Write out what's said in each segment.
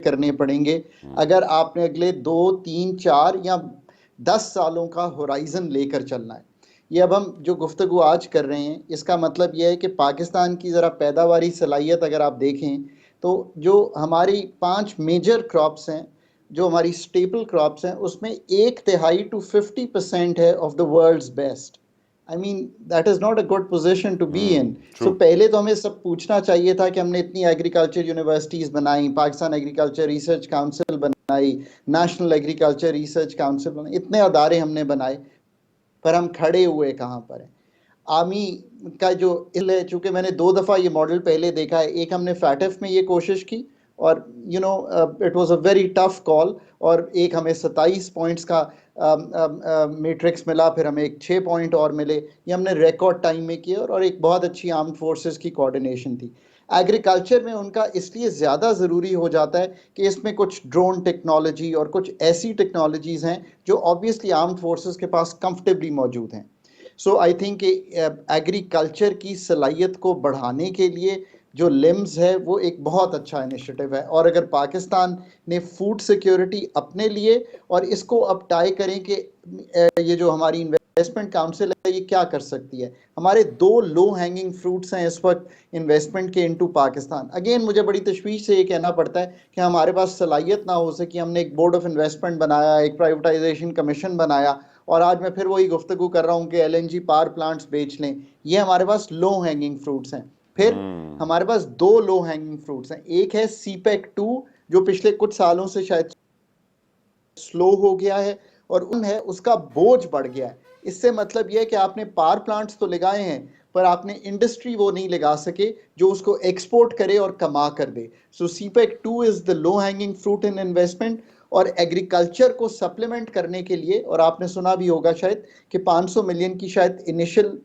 करने पड़ेंगे अगर आपने अगले 2, 3, 4 या 10 सालों का होराइजन लेकर चलना है। ये अब हम जो गुफ्तगू आज कर रहे हैं, इसका मतलब यह है कि पाकिस्तान की ज़रा पैदावारी सलाहियत अगर आप देखें तो जो हमारी 5 मेजर क्रॉप्स हैं, जो हमारी स्टेपल क्रॉप्स हैं, उसमें 1/3 to 50% है of the world's best. I mean that is not a good position to be in. So पहले तो हमें सब पूछना चाहिए था कि हमने इतनी एग्रीकल्चर यूनिवर्सिटीज़ बनाई, पाकिस्तान एग्रीकल्चर रिसर्च काउंसिल बनाई, नेशनल एग्रीकल्चर रिसर्च काउंसिल बनाई, इतने अदारे हमने बनाए, पर हम खड़े हुए कहाँ पर हैं। आर्मी का जो इल है, चूँकि मैंने 2 दफ़ा ये मॉडल पहले देखा है, एक हमने फैटफ में ये कोशिश की और it was a very tough call, और एक हमें 27 पॉइंट्स का मैट्रिक्स मिला, फिर हमें एक 6 पॉइंट और मिले, ये हमने रिकॉर्ड टाइम में किए, और एक बहुत अच्छी आर्म्ड फोर्सेस की कोऑर्डिनेशन थी। एग्रीकल्चर में उनका इसलिए ज़्यादा ज़रूरी हो जाता है कि इसमें कुछ ड्रोन टेक्नोलॉजी और कुछ ऐसी टेक्नोलॉजीज़ हैं जो ऑब्वियसली आर्म्ड फोर्सेस के पास कंफर्टेबली मौजूद हैं। सो आई थिंक एग्रीकल्चर की सलाहियत को बढ़ाने के लिए जो लिम्स है वो एक बहुत अच्छा इनिशिएटिव है, और अगर पाकिस्तान ने फूड सिक्योरिटी अपने लिए और इसको अब टाई करें कि ये जो हमारी इन्वेस्टमेंट काउंसिल है ये क्या कर सकती है। हमारे 2 लो हैंगिंग फ्रूट्स हैं इस वक्त इन्वेस्टमेंट के इनटू पाकिस्तान। अगेन मुझे बड़ी तशवीश से ये कहना पड़ता है कि हमारे पास सलाहियत ना हो सकी, हमने एक बोर्ड ऑफ इन्वेस्टमेंट बनाया, एक प्राइवेटाइजेशन कमीशन बनाया, और आज मैं फिर वही गुफ्तगू कर रहा हूँ कि एलएनजी पावर प्लांट्स बेच लें। ये हमारे पास लो हैंगिंग फ्रूट्स हैं। फिर हमारे पास 2 लो हैंगिंग फ्रूट्स हैं, एक है सीपेक 2 जो पिछले कुछ सालों से शायद स्लो हो गया है, और उन है उसका बोझ बढ़ गया है। इससे मतलब यह है कि आपने पावर प्लांट्स तो लगाए हैं, पर आपने इंडस्ट्री वो नहीं लगा सके जो उसको एक्सपोर्ट करे और कमा कर दे। So CPEC 2 is the low hanging fruit in investment. और एग्रीकल्चर को सप्लीमेंट करने के लिए, और आपने सुना भी होगा शायद कि 500 मिलियन की शायद इनिशियल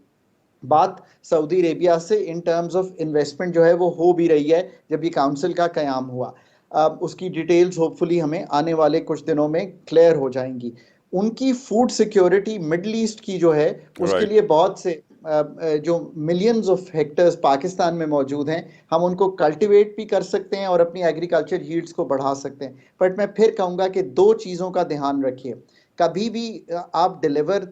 बात सऊदी अरेबिया से इन टर्म्स ऑफ इन्वेस्टमेंट जो है वो हो भी रही है जब ये काउंसिल का क़याम हुआ। उसकी डिटेल्स होपफुली हमें आने वाले कुछ दिनों में क्लियर हो जाएंगी। उनकी फूड सिक्योरिटी मिडल ईस्ट की जो है उसके लिए बहुत से जो मिलियंस ऑफ हेक्टर्स पाकिस्तान में मौजूद हैं, हम उनको कल्टीवेट भी कर सकते हैं और अपनी एग्रीकल्चर यील्ड्स को बढ़ा सकते हैं। बट मैं फिर कहूँगा कि 2 चीज़ों का ध्यान रखिए। कभी भी आप डिलीवर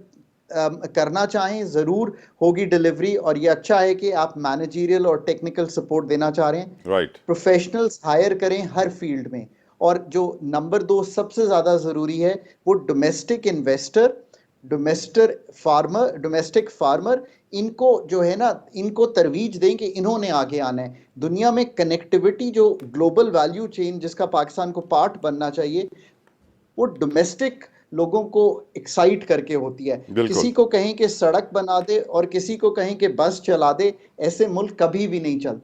करना चाहें ज़रूर होगी डिलीवरी, और ये अच्छा है कि आप मैनेजरियल और टेक्निकल सपोर्ट देना चाह रहे हैं। प्रोफेशनल्स हायर करें हर फील्ड में, और जो नंबर 2 सबसे ज़्यादा ज़रूरी है वो डोमेस्टिक इन्वेस्टर, डोमेस्टिक फार्मर, इनको जो है ना, इनको तरवीज दें कि इन्होंने आगे आना है। दुनिया में कनेक्टिविटी जो ग्लोबल वैल्यू चेन जिसका पाकिस्तान को पार्ट बनना चाहिए, वो डोमेस्टिक लोगों को एक्साइट करके होती है। किसी को कहें कि सड़क बना दे और किसी को कहें कि बस चला दे, ऐसे मुल्क कभी भी नहीं चलते।